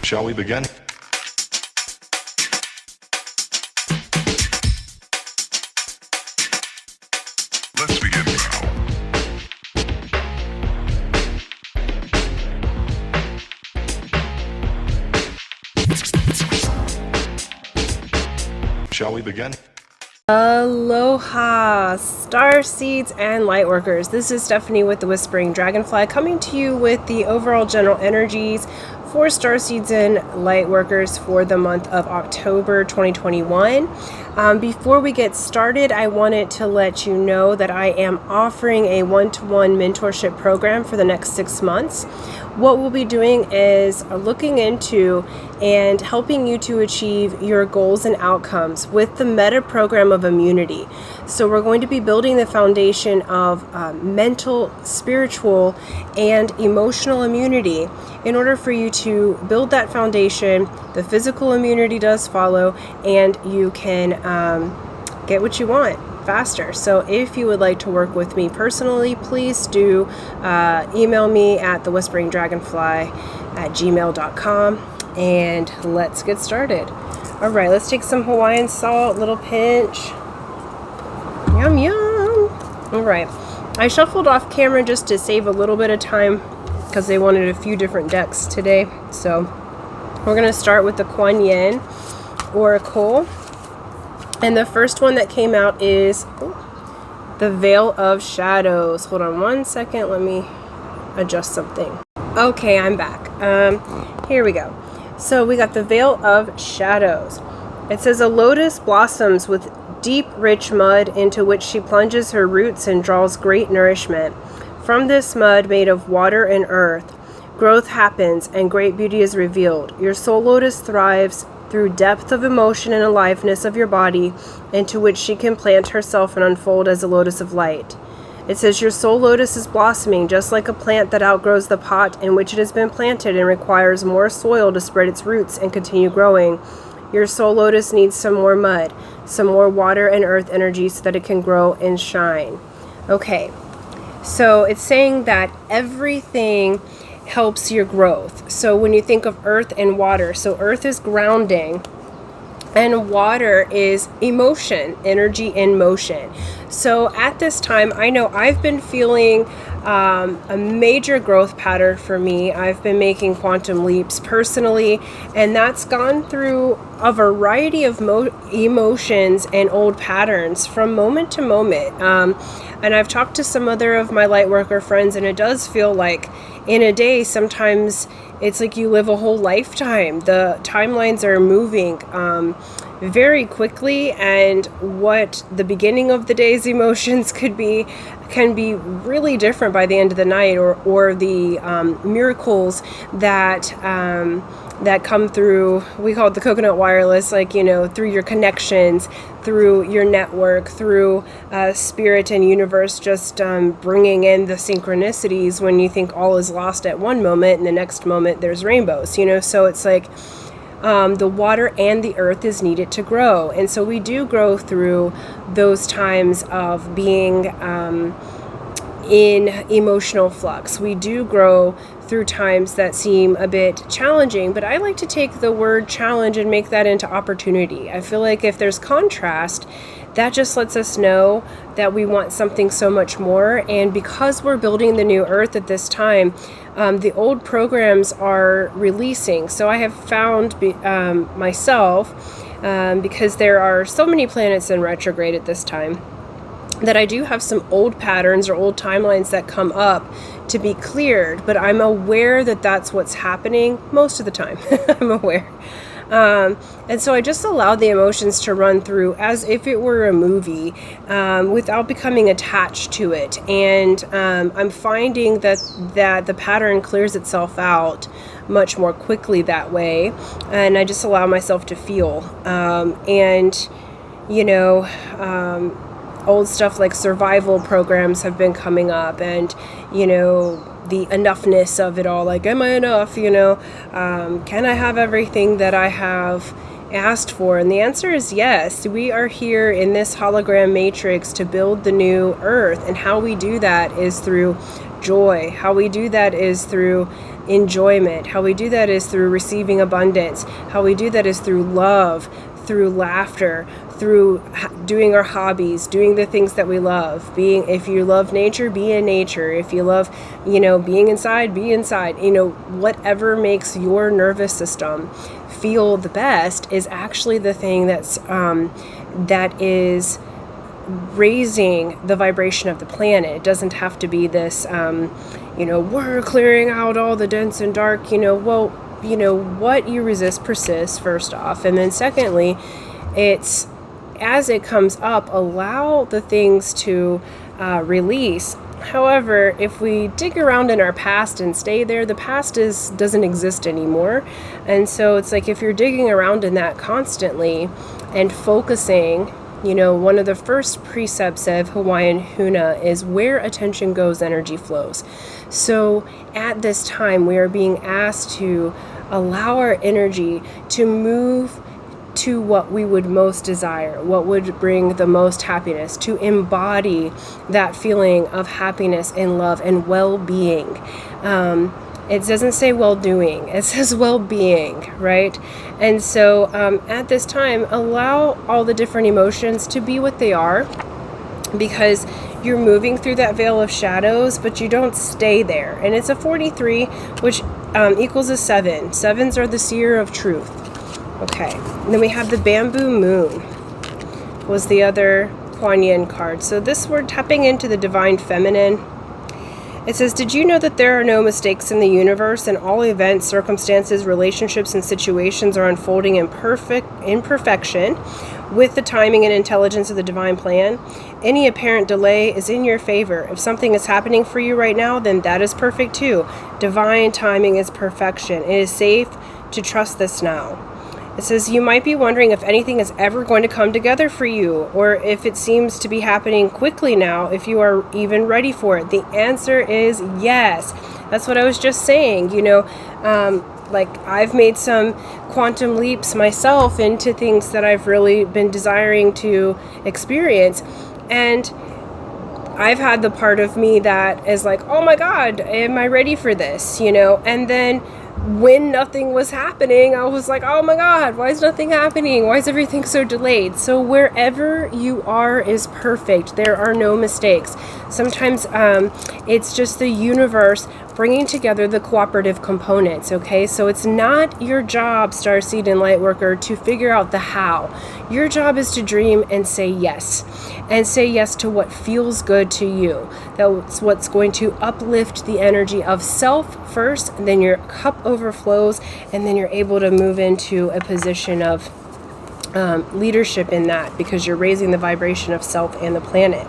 Shall we begin? Let's begin now. Shall we begin? Aloha, Starseeds and Lightworkers. This is Stephanie with the Whispering Dragonfly coming to you with the overall general energies for Starseeds and Lightworkers for the month of October 2021. Before we get started, I wanted to let you know that I am offering a one-to-one mentorship program for the next 6 months. What we'll be doing is looking into and helping you to achieve your goals and outcomes with the meta program of immunity. So we're going to be building the foundation of mental, spiritual, and emotional immunity. In order for you to build that foundation, the physical immunity does follow, and you can get what you want faster. So if you would like to work with me personally, please do email me at thewhisperingdragonfly@gmail.com, and let's get started. All right, let's take some Hawaiian salt, little pinch. Yum, yum. All right, I shuffled off camera just to save a little bit of time because they wanted a few different decks today. So we're going to start with the Kuan Yin Oracle. And the first one that came out is the Veil of Shadows. Hold on one second. Let me adjust something. Okay, I'm back. Here we go. So we got the Veil of Shadows. It says, a lotus blossoms with deep, rich mud into which she plunges her roots and draws great nourishment. From this mud made of water and earth, growth happens and great beauty is revealed. Your soul lotus thrives through depth of emotion and aliveness of your body, into which she can plant herself and unfold as a lotus of light. It says your soul lotus is blossoming just like a plant that outgrows the pot in which it has been planted and requires more soil to spread its roots and continue growing. Your soul lotus needs some more mud, some more water and earth energy so that it can grow and shine. Okay, so it's saying that everything helps your growth. So when you think of earth and water, so earth is grounding and water is emotion, energy in motion. So at this time, I know I've been feeling a major growth pattern for me. I've been making quantum leaps personally, and that's gone through a variety of emotions and old patterns from moment to moment. And I've talked to some other of my lightworker friends, and it does feel like in a day, sometimes it's like you live a whole lifetime. The timelines are moving very quickly, and what the beginning of the day's emotions can be really different by the end of the night, or the miracles that come through, we call it the coconut wireless, like, you know, through your connections, through your network, through spirit and universe, just bringing in the synchronicities when you think all is lost at one moment, and the next moment there's rainbows, you know. So it's like the water and the earth is needed to grow. And so we do grow through those times of being in emotional flux. We do grow through times that seem a bit challenging, but I like to take the word challenge and make that into opportunity. I feel like if there's contrast, that just lets us know that we want something so much more. And because we're building the new earth at this time, the old programs are releasing. So I have found myself, because there are so many planets in retrograde at this time, that I do have some old patterns or old timelines that come up to be cleared, but I'm aware that that's what's happening most of the time. I'm aware. And so I just allow the emotions to run through as if it were a movie, without becoming attached to it. And I'm finding that the pattern clears itself out much more quickly that way. And I just allow myself to feel. And, you know, old stuff like survival programs have been coming up, and, you know, the enoughness of it all, like, am I enough, you know, can I have everything that I have asked for? And the answer is yes. We are here in this hologram matrix to build the new earth. And how we do that is through joy. How we do that is through enjoyment. How we do that is through receiving abundance. How we do that is through love, through laughter, through doing our hobbies, doing the things that we love. If you love nature, be in nature. If you love, being inside, be inside. Whatever makes your nervous system feel the best is actually the thing that is raising the vibration of the planet. It doesn't have to be this, we're clearing out all the dense and dark, what you resist persists, first off. And then secondly, it's as it comes up, allow the things to release. However, if we dig around in our past and stay there, the past doesn't exist anymore. And so it's like if you're digging around in that constantly and focusing, one of the first precepts of Hawaiian Huna is where attention goes, energy flows. So at this time, we are being asked to allow our energy to move to what we would most desire, what would bring the most happiness, to embody that feeling of happiness and love and well-being. It doesn't say well-doing, it says well-being, right? And so at this time, allow all the different emotions to be what they are, because you're moving through that veil of shadows, but you don't stay there. And it's a 43, which equals a 7. 7s are the seer of truth. Okay, and then we have the bamboo moon was the other Kuan Yin card. So this, we're tapping into the divine feminine. It says, did you know that there are no mistakes in the universe, and all events, circumstances, relationships, and situations are unfolding in perfection with the timing and intelligence of the divine plan? Any apparent delay is in your favor. If something is happening for you right now, then that is perfect too. Divine timing is perfection. It is safe to trust this now. It says, you might be wondering if anything is ever going to come together for you, or if it seems to be happening quickly now, if you are even ready for it. The answer is yes. That's what I was just saying. I've made some quantum leaps myself into things that I've really been desiring to experience. And I've had the part of me that is like, oh my God, am I ready for this? And then when nothing was happening, I was like, oh my God, why is nothing happening? Why is everything so delayed? So wherever you are is perfect. There are no mistakes. Sometimes it's just the universe bringing together the cooperative components, okay? So it's not your job, Starseed and Lightworker, to figure out the how. Your job is to dream and say yes. And say yes to what feels good to you. That's what's going to uplift the energy of self first, and then your cup overflows, and then you're able to move into a position of leadership in that, because you're raising the vibration of self and the planet.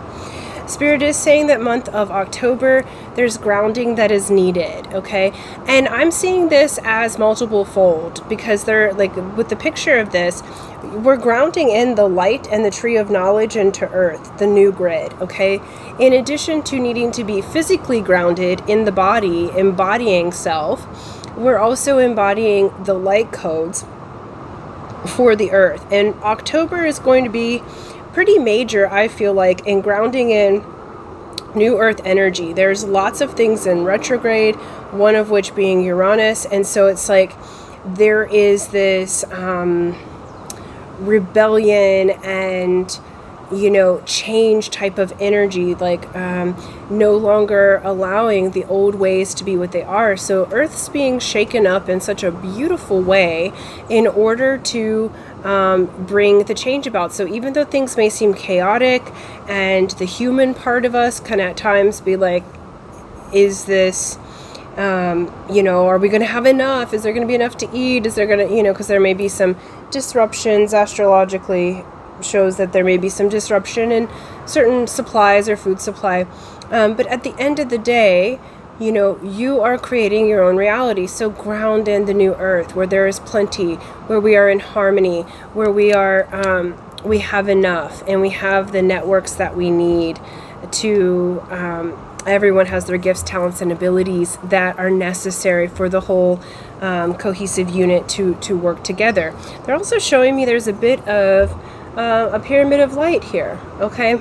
Spirit is saying that month of October, there's grounding that is needed, okay? And I'm seeing this as multiple fold, because they're like, with the picture of this, we're grounding in the light and the tree of knowledge into earth, the new grid, okay? In addition to needing to be physically grounded in the body, embodying self, we're also embodying the light codes for the earth. And October is going to be pretty major, I feel like, in grounding in new earth energy. There's lots of things in retrograde, one of which being Uranus, and so it's like there is this rebellion and change type of energy, like no longer allowing the old ways to be what they are. So Earth's being shaken up in such a beautiful way in order to bring the change about. So even though things may seem chaotic, and the human part of us can at times be like, is this are we going to have enough? Is there going to be enough to eat? Is there going to, because there may be some disruptions astrologically, shows that there may be some disruption in certain supplies or food supply. But at the end of the day, you are creating your own reality. So ground in the new earth, where there is plenty, where we are in harmony, where we are, we have enough, and we have the networks that we need to everyone has their gifts, talents, and abilities that are necessary for the whole cohesive unit to work together. They're also showing me there's a bit of a pyramid of light here, okay?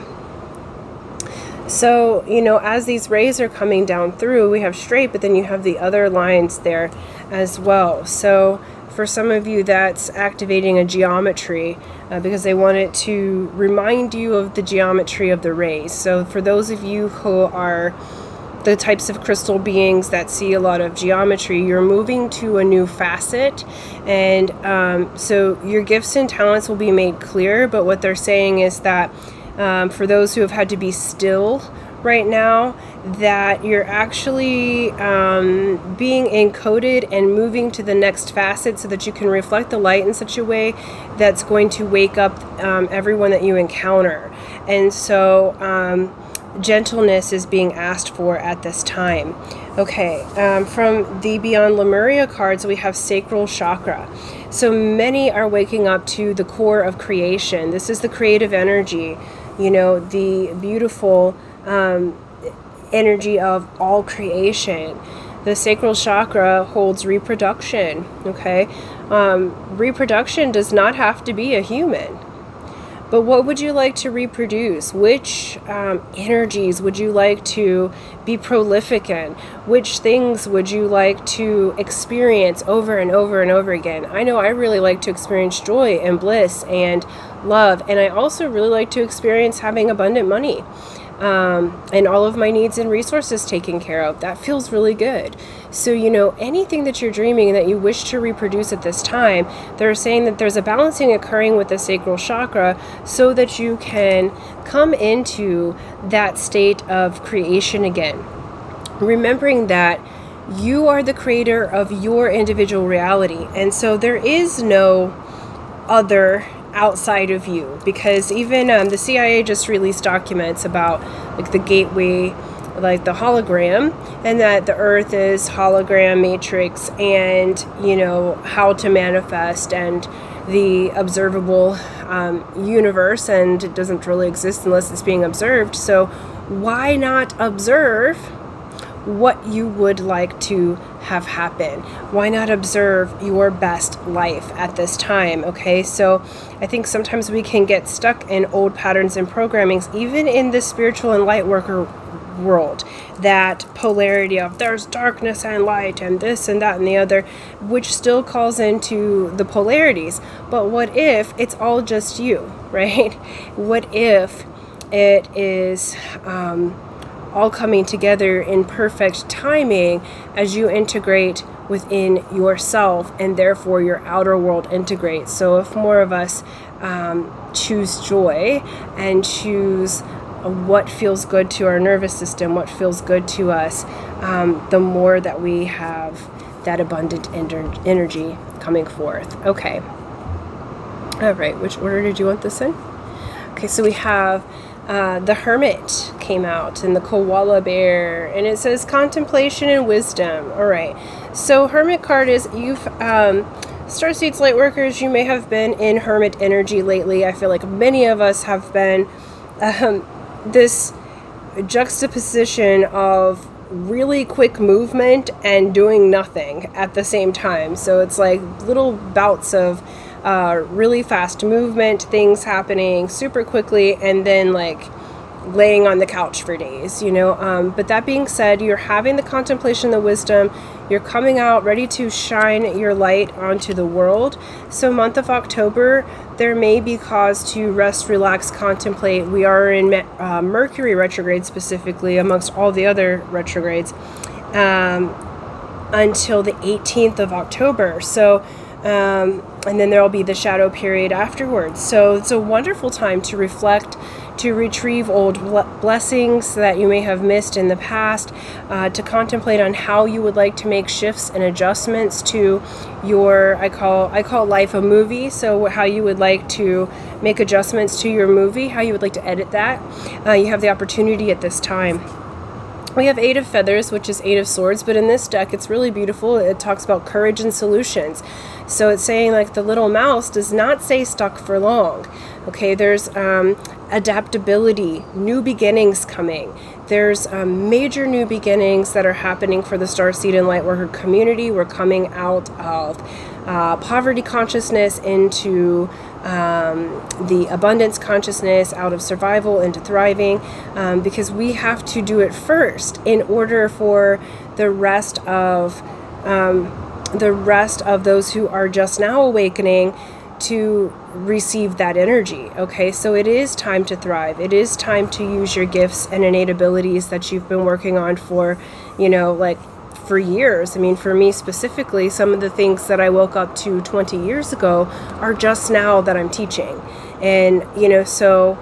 So, you know, as these rays are coming down through, we have straight, but then you have the other lines there as well. So for some of you, that's activating a geometry because they want it to remind you of the geometry of the rays. So for those of you who are the types of crystal beings that see a lot of geometry, you're moving to a new facet, and so your gifts and talents will be made clear. But what they're saying is that for those who have had to be still right now, that you're actually being encoded and moving to the next facet so that you can reflect the light in such a way that's going to wake up everyone that you encounter. And so gentleness is being asked for at this time. Okay, from the Beyond Lemuria cards, we have sacral chakra. So many are waking up to the core of creation. This is the creative energy, you know, the beautiful energy of all creation. The sacral chakra holds reproduction, okay? Reproduction does not have to be a human. But what would you like to reproduce? Which energies would you like to be prolific in? Which things would you like to experience over and over and over again? I know I really like to experience joy and bliss and love. And I also really like to experience having abundant money. And all of my needs and resources taken care of. That feels really good. So, you know, anything that you're dreaming that you wish to reproduce at this time, they're saying that there's a balancing occurring with the sacral chakra so that you can come into that state of creation again. Remembering that you are the creator of your individual reality. And so there is no other outside of you, because even the CIA just released documents about like the gateway, like the hologram, and that the earth is hologram matrix, and you know how to manifest, and the observable universe, and it doesn't really exist unless it's being observed. So why not observe what you would like to have happen? Why not observe your best life at this time? Okay, so I think sometimes we can get stuck in old patterns and programmings, even in the spiritual and light worker world, that polarity of there's darkness and light and this and that and the other, which still calls into the polarities. But what if it's all just you, right? What if it is all coming together in perfect timing as you integrate within yourself, and therefore your outer world integrates? So if more of us choose joy and choose what feels good to our nervous system, what feels good to us, the more that we have that abundant energy coming forth. Okay. All right, which order did you want this in? Okay, so we have the Hermit came out, and the Koala Bear, and it says contemplation and wisdom. All right, so Hermit card is, you've Starseeds Lightworkers, you may have been in Hermit energy lately. I feel like many of us have been. This juxtaposition of really quick movement and doing nothing at the same time. So it's like little bouts of really fast movement, things happening super quickly, and then like laying on the couch for days, you know. But that being said, you're having the contemplation, the wisdom, you're coming out ready to shine your light onto the world. So month of October, there may be cause to rest, relax, contemplate. We are in Mercury retrograde specifically, amongst all the other retrogrades, until the 18th of October. So and then there will be the shadow period afterwards. So it's a wonderful time to reflect, to retrieve old blessings that you may have missed in the past, to contemplate on how you would like to make shifts and adjustments to your, I call life a movie. So how you would like to make adjustments to your movie, how you would like to edit that. You have the opportunity at this time. We have 8 of Feathers, which is 8 of Swords, but in this deck, it's really beautiful. It talks about courage and solutions. So it's saying like the little mouse does not stay stuck for long. Okay, there's adaptability, new beginnings coming. there's major new beginnings that are happening for the Starseed and Lightworker community. We're coming out of poverty consciousness into the abundance consciousness, out of survival into thriving, because we have to do it first in order for the rest of those who are just now awakening to receive that energy. Okay, so it is time to thrive. It is time to use your gifts and innate abilities that you've been working on for, like for years. I mean, for me specifically, some of the things that I woke up to 20 years ago are just now that I'm teaching. And, so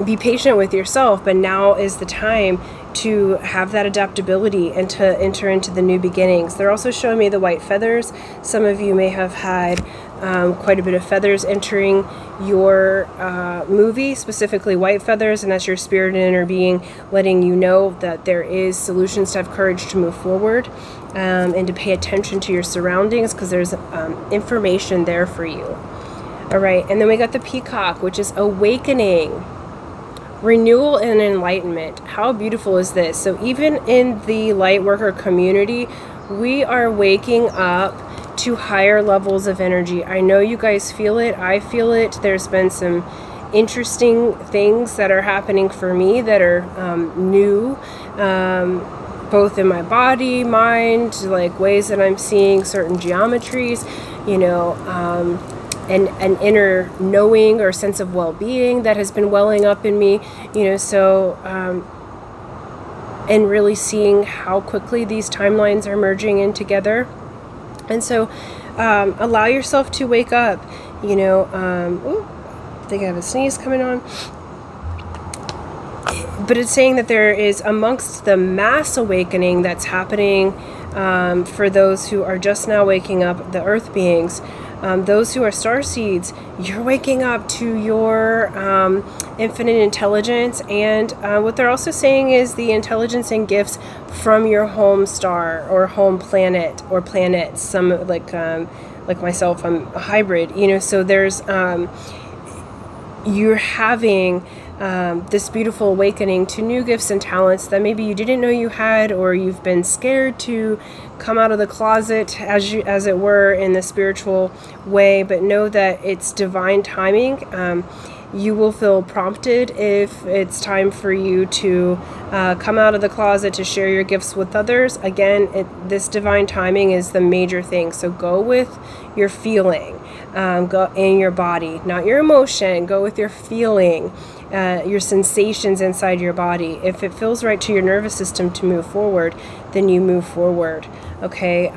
be patient with yourself, but now is the time to have that adaptability and to enter into the new beginnings. They're also showing me the white feathers. Some of you may have had quite a bit of feathers entering your movie, specifically white feathers, and that's your spirit and inner being letting you know that there is solutions to have courage to move forward, and to pay attention to your surroundings, because there's information there for you. All right, and then we got the peacock, which is awakening, renewal, and enlightenment. How beautiful is this? So even in the Lightworker community, we are waking up to higher levels of energy. I know you guys feel it. I feel it. There's been some interesting things that are happening for me that are new, both in my body, mind, like ways that I'm seeing certain geometries, and an inner knowing or sense of well-being that has been welling up in me, and really seeing how quickly these timelines are merging in together. And so allow yourself to wake up, I think I have a sneeze coming on. But it's saying that there is, amongst the mass awakening that's happening for those who are just now waking up, the earth beings, those who are starseeds, you're waking up to your infinite intelligence. And what they're also saying is the intelligence and gifts from your home star or home planet or planets. Some like myself, I'm a hybrid, so there's you're having this beautiful awakening to new gifts and talents that maybe you didn't know you had, or you've been scared to come out of the closet, as it were, in the spiritual way. But know that it's divine timing. You will feel prompted if it's time for you to come out of the closet to share your gifts with others. Again, this divine timing is the major thing. So go with your feeling, go in your body, not your emotion. Go with your feeling, your sensations inside your body. If it feels right to your nervous system to move forward, then you move forward. Okay.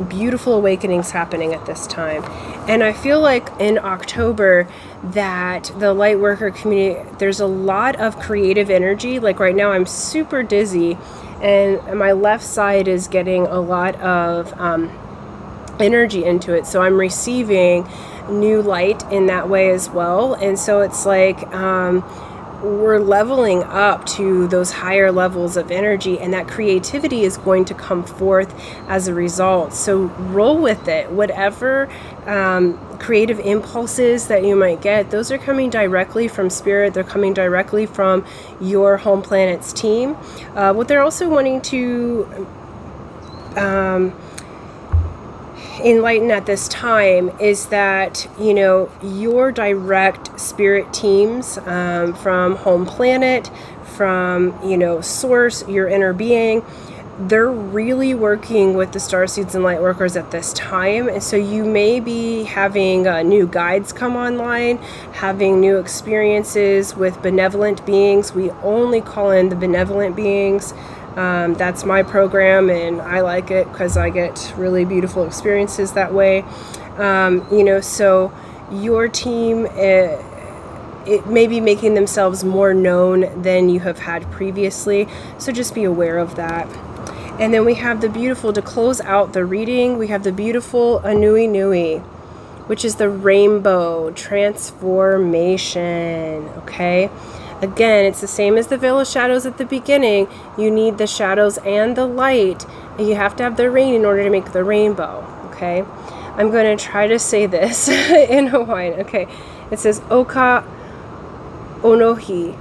Beautiful awakenings happening at this time. And I feel like in October that the Lightworker community, there's a lot of creative energy. Like right now I'm super dizzy and my left side is getting a lot of energy into it. So I'm receiving new light in that way as well. And so it's like we're leveling up to those higher levels of energy, and that creativity is going to come forth as a result. So roll with it. Whatever creative impulses that you might get, those are coming directly from spirit. They're coming directly from your home planet's team. What they're also wanting to enlighten at this time is that your direct spirit teams, from home planet, from source, your inner being, they're really working with the starseeds and lightworkers at this time. And so you may be having new guides come online, having new experiences with benevolent beings. We only call in the benevolent beings. That's my program, and I like it because I get really beautiful experiences that way. So your team, it may be making themselves more known than you have had previously. So just be aware of that. And then we have the beautiful, to close out the reading, we have the beautiful Anui Nui, which is the rainbow transformation. Okay. Again, it's the same as the veil of shadows at the beginning. You need the shadows and the light, and you have to have the rain in order to make the rainbow. Okay, I'm going to try to say this in Hawaiian. Okay, it says Oka Onohi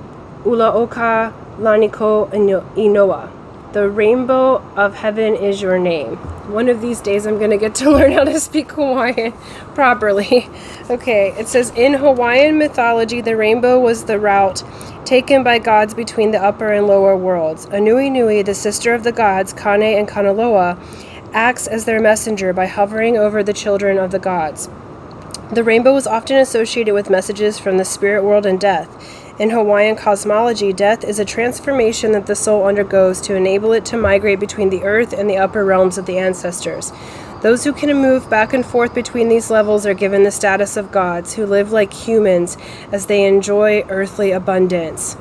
Ulaoka Laniko Inoa. The rainbow of heaven is your name. One of these days I'm going to get to learn how to speak Hawaiian properly. Okay, it says, in Hawaiian mythology, the rainbow was the route taken by gods between the upper and lower worlds. Anui Nui, the sister of the gods, Kane and Kanaloa, acts as their messenger by hovering over the children of the gods. The rainbow was often associated with messages from the spirit world and death. In Hawaiian cosmology, death is a transformation that the soul undergoes to enable it to migrate between the earth and the upper realms of the ancestors. Those who can move back and forth between these levels are given the status of gods, who live like humans as they enjoy earthly abundance.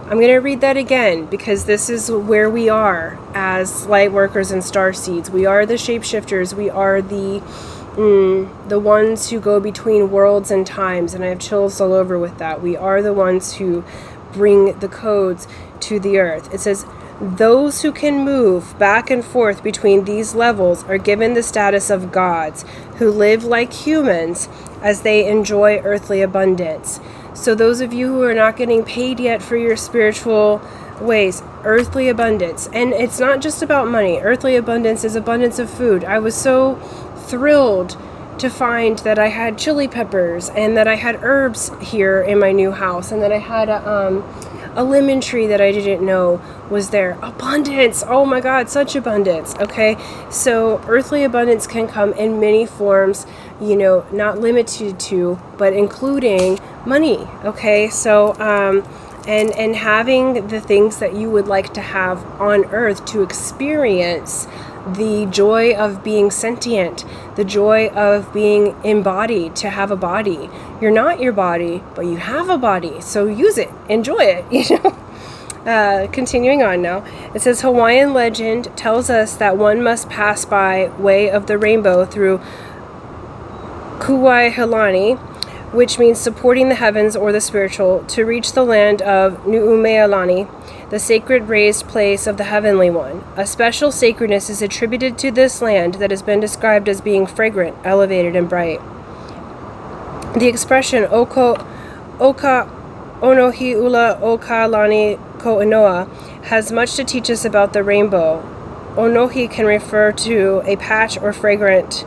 I'm going to read that again because this is where we are as light workers and star seeds. We are the shapeshifters. We are the ones who go between worlds and times, and I have chills all over with that. We are the ones who bring the codes to the earth. It says, those who can move back and forth between these levels are given the status of gods, who live like humans as they enjoy earthly abundance. So those of you who are not getting paid yet for your spiritual ways, earthly abundance, and it's not just about money. Earthly abundance is abundance of food. I was so thrilled to find that I had chili peppers and that I had herbs here in my new house, and that I had a lemon tree that I didn't know was there. Abundance! Oh my God, such abundance. Okay, so earthly abundance can come in many forms, you know, not limited to, but including money. Okay, so and having the things that you would like to have on earth to experience the joy of being sentient, the joy of being embodied, to have a body. You're not your body, but you have a body, so use it, enjoy it, you know. Continuing on now, it says, Hawaiian legend tells us that one must pass by way of the rainbow through Kuaihelani, which means supporting the heavens or the spiritual, to reach the land of Nuumealani, the sacred raised place of the Heavenly One. A special sacredness is attributed to this land that has been described as being fragrant, elevated, and bright. The expression Oka Onohi Ula Oka Lani Ko Inoa has much to teach us about the rainbow. Onohi can refer to a patch or fragment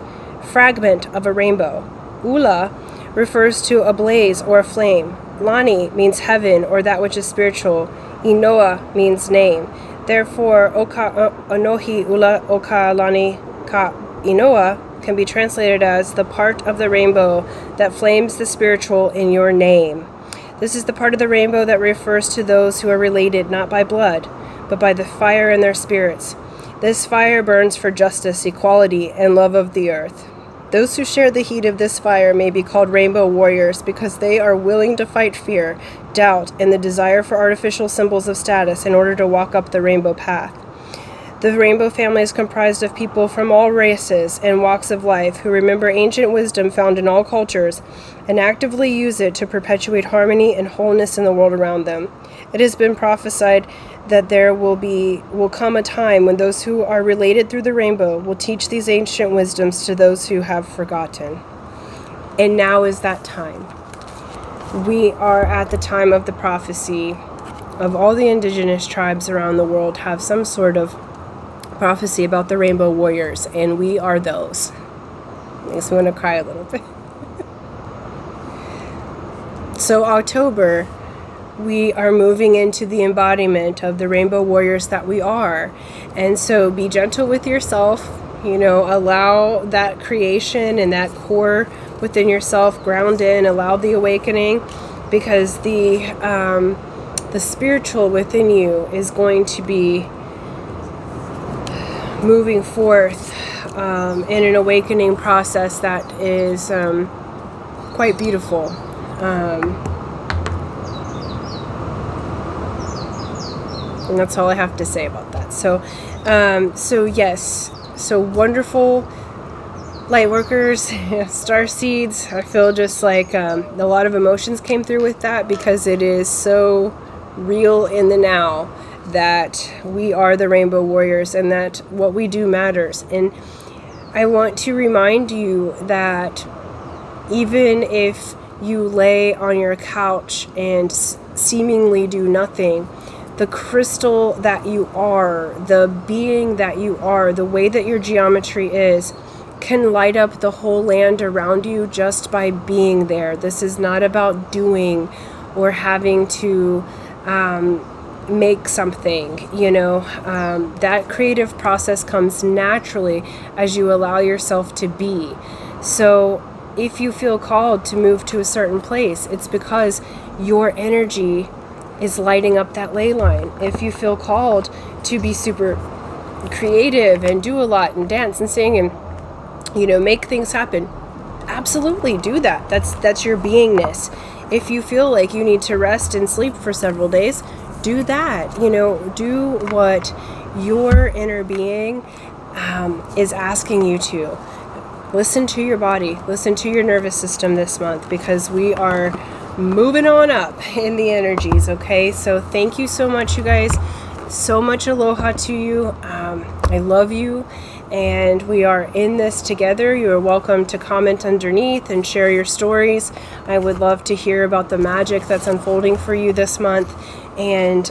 of a rainbow. Ula refers to a blaze or a flame. Lani means heaven or that which is spiritual. Inoa means name. Therefore, Oka Onohi Ula Oka Lani Ka Inoa can be translated as the part of the rainbow that flames the spiritual in your name. This is the part of the rainbow that refers to those who are related not by blood, but by the fire in their spirits. This fire burns for justice, equality, and love of the earth. Those who share the heat of this fire may be called rainbow warriors because they are willing to fight fear, doubt, and the desire for artificial symbols of status in order to walk up the rainbow path. The rainbow family is comprised of people from all races and walks of life who remember ancient wisdom found in all cultures and actively use it to perpetuate harmony and wholeness in the world around them. It has been prophesied that there will come a time when those who are related through the rainbow will teach these ancient wisdoms to those who have forgotten. And now is that time. We are at the time of the prophecy of all the indigenous tribes around the world have some sort of prophecy about the rainbow warriors, and we are those. Makes me want to cry a little bit. So October, we are moving into the embodiment of the rainbow warriors that we are. And so be gentle with yourself, you know, allow that creation and that core within yourself ground in, allow the awakening, because the spiritual within you is going to be moving forth in an awakening process that is quite beautiful. And that's all I have to say about that. So yes, so wonderful light workers, star seeds. I feel just like a lot of emotions came through with that because it is so real in the now that we are the rainbow warriors and that what we do matters. And I want to remind you that even if you lay on your couch and seemingly do nothing, the crystal that you are, the being that you are, the way that your geometry is, can light up the whole land around you just by being there. This is not about doing or having to make something, you know. That creative process comes naturally as you allow yourself to be. So if you feel called to move to a certain place, it's because your energy is lighting up that ley line. If you feel called to be super creative and do a lot and dance and sing and, you know, make things happen, absolutely do that. That's your beingness. If you feel like you need to rest and sleep for several days, do that. You know, do what your inner being is asking you to. Listen to your body, listen to your nervous system this month, because we are moving on up in the energies, okay? So thank you so much, you guys. So much aloha to you. I love you, and we are in this together. You are welcome to comment underneath and share your stories. I would love to hear about the magic that's unfolding for you this month, and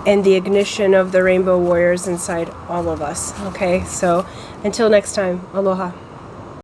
the ignition of the rainbow warriors inside all of us, okay? So until next time, aloha.